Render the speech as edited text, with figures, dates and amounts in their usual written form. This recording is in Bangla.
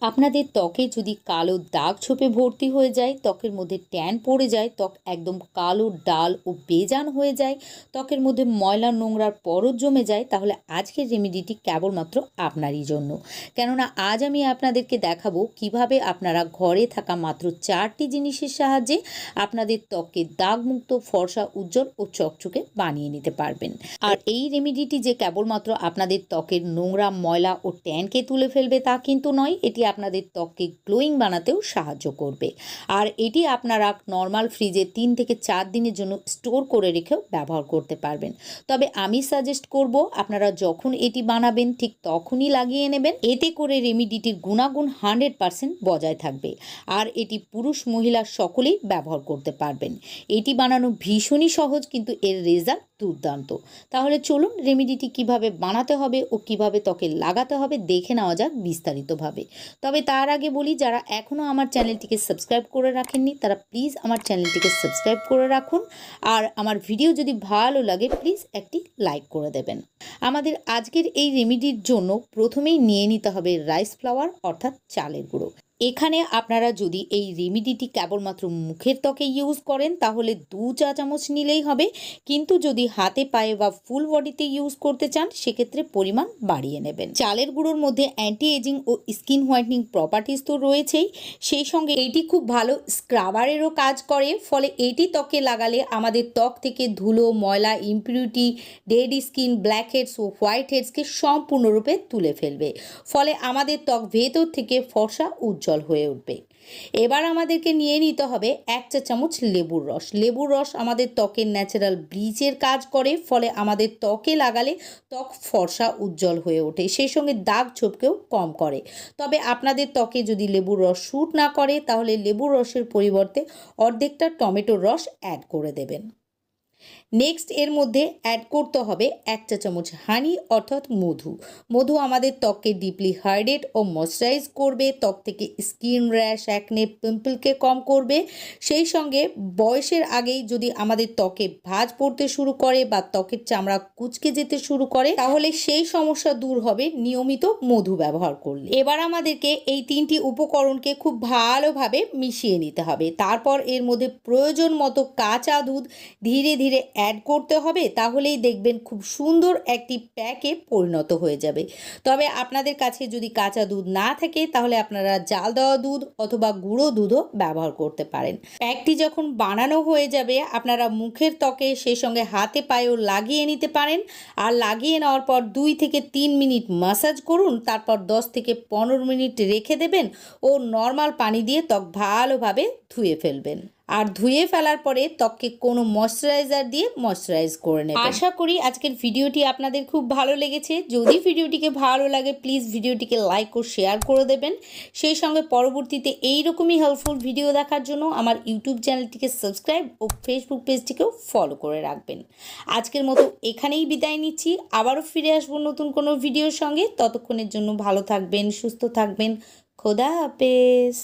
আপনাদের ত্বকে যদি কালো দাগ ছোপে ভর্তি হয়ে যায়, ত্বকের মধ্যে ট্যান পড়ে যায়, ত্বক একদম কালো ডাল ও বেজান হয়ে যায়, ত্বকের মধ্যে ময়লা নোংরার পরত জমে যায়, তাহলে আজকের রেমেডিটি কেবলমাত্র আপনারই জন্য। কেননা আজ আমি আপনাদেরকে দেখাবো কিভাবে আপনারা ঘরে থাকা মাত্র 4টি জিনিসের সাহায্যে আপনাদের ত্বককে দাগমুক্ত, ফর্সা, উজ্জ্বল ও চকচকে বানিয়ে নিতে পারবেন। আর এই রেমেডিটি যে কেবলমাত্র আপনাদের ত্বকের নোংরা, ময়লা ও ট্যানকে তুলে ফেলবে তা কিন্তু নয়, এটি আপনাদের ত্বককে গ্লোয়িং বানাতেও সাহায্য করবে। আর এটি আপনারা নর্মাল ফ্রিজে 3 থেকে 4 দিনের জন্য স্টোর করে রেখেও ব্যবহার করতে পারবেন। তবে আমি সাজেস্ট করব আপনারা যখন এটি বানাবেন ঠিক তখনই লাগিয়ে নেবেন, এতে করে রেমেডিটির গুণাগুণ 100% বজায় থাকবে। আর এটি পুরুষ মহিলা সকলেই ব্যবহার করতে পারবেন। এটি বানানো ভীষণই সহজ, কিন্তু এর রেজাল্ট দুর্দান্ত। তাহলে চলুন রেমেডিটি কিভাবে বানাতে হবে ও কিভাবে ত্বকে লাগাতে হবে দেখে নেওয়া যাক বিস্তারিতভাবে। তবে তার আগে বলি, যারা এখনও আমার চ্যানেলটিকে সাবস্ক্রাইব করে রাখেননি তারা প্লিজ আমার চ্যানেলটিকে সাবস্ক্রাইব করে রাখুন। আর আমার ভিডিও যদি ভালো লাগে প্লিজ একটি লাইক করে দেবেন। আমাদের আজকের এই রেমেডির জন্য প্রথমেই নিয়ে নিতে হবে রাইস ফ্লাওয়ার অর্থাৎ চালের গুঁড়ো। এখানে আপনারা যদি এই রেমেডিটি কেবলমাত্র মুখের ত্বকে ইউজ করেন তাহলে 2 চা চামচ নিলেই হবে, কিন্তু যদি হাতে, পায়ে বা ফুল বডিতে ইউজ করতে চান সেক্ষেত্রে পরিমাণ বাড়িয়ে নেবেন। চালের গুঁড়োর মধ্যে অ্যান্টি এজিং ও স্কিন হোয়াইটনিং প্রপার্টিস তো রয়েছেই, সেই সঙ্গে এটি খুব ভালো স্ক্রাবারেরও কাজ করে। ফলে এটি ত্বকে লাগালে আমাদের ত্বক থেকে ধুলো, ময়লা, ইমপিউরিটি, ডেড স্কিন, ব্ল্যাক হেডস ও হোয়াইট হেডসকে সম্পূর্ণরূপে তুলে ফেলবে। ফলে আমাদের ত্বক ভেতর থেকে ফর্সা, উজ্জ্বল হয়ে উঠবে। এবার আমাদেরকে নিয়ে নিতে হবে 1 চা চামচ লেবুর রস। লেবুর রস আমাদের ত্বকের ন্যাচারাল ব্লিচের কাজ করে, ফলে আমাদের ত্বকে লাগালে ত্বক ফর্সা, উজ্জ্বল হয়ে ওঠে, সেই সঙ্গে দাগ ছোপকেও কম করে। তবে আপনাদের ত্বকে যদি লেবুর রস স্যুট না করে তাহলে লেবুর রসের পরিবর্তে অর্ধেকটা টমেটোর রস অ্যাড করে দেবেন। নেক্সট এর মধ্যে অ্যাড করতে হবে 1 চা চামচ হানি অর্থাৎ মধু। মধু আমাদের ত্বককে ডিপলি হাইড্রেট ও ময়শ্চারাইজ করবে, ত্বক থেকে স্কিন র্যাশ, অ্যাকনে, পিম্পলকে কম করবে। সেই সঙ্গে বয়সের আগেই যদি আমাদের ত্বকে ভাঁজ পড়তে শুরু করে বা ত্বকের চামড়া কুঁচকে যেতে শুরু করে তাহলে সেই সমস্যা দূর হবে নিয়মিত মধু ব্যবহার করলে। এবার আমাদেরকে এই 3টি উপকরণকে খুব ভালোভাবে মিশিয়ে নিতে হবে। তারপর এর মধ্যে প্রয়োজন মতো কাঁচা দুধ ধীরে ধীরে অ্যাড করতে হবে, তাহলেই দেখবেন খুব সুন্দর একটি প্যাকে পরিণত হয়ে যাবে। তবে আপনাদের কাছে যদি কাঁচা দুধ না থাকে তাহলে আপনারা জাল দেওয়া দুধ অথবা গুঁড়ো দুধও ব্যবহার করতে পারেন। প্যাকটি যখন বানানো হয়ে যাবে আপনারা মুখের ত্বকে সেই সঙ্গে হাতে পায়েও লাগিয়ে নিতে পারেন। আর লাগিয়ে নেওয়ার পর 2 থেকে 3 মিনিট ম্যাসাজ করুন, তারপর 10 থেকে 15 মিনিট রেখে দেবেন ও নর্মাল পানি দিয়ে ত্বক ভালোভাবে ধুয়ে ফেলবেন। আর ধুয়ে ফেলার পরে ত্বককে কোনো ময়শ্চারাইজার দিয়ে ময়শ্চারাইজ করে নেবেন। আশা করি আজকের ভিডিওটি আপনাদের খুব ভালো লেগেছে। যদি ভিডিওটিকে ভালো লাগে প্লিজ ভিডিওটিকে লাইক ও শেয়ার করে দেবেন। সেই সঙ্গে পরবর্তীতে এইরকমই হেল্পফুল ভিডিও দেখার জন্য আমার ইউটিউব চ্যানেলটিকে সাবস্ক্রাইব ও ফেসবুক পেজটিকেও ফলো করে রাখবেন। আজকের মতো এখানেই বিদায় নিচ্ছি, আবারও ফিরে আসবো নতুন কোনো ভিডিওর সঙ্গে। ততক্ষণের জন্য ভালো থাকবেন, সুস্থ থাকবেন। খোদা হাফেজ।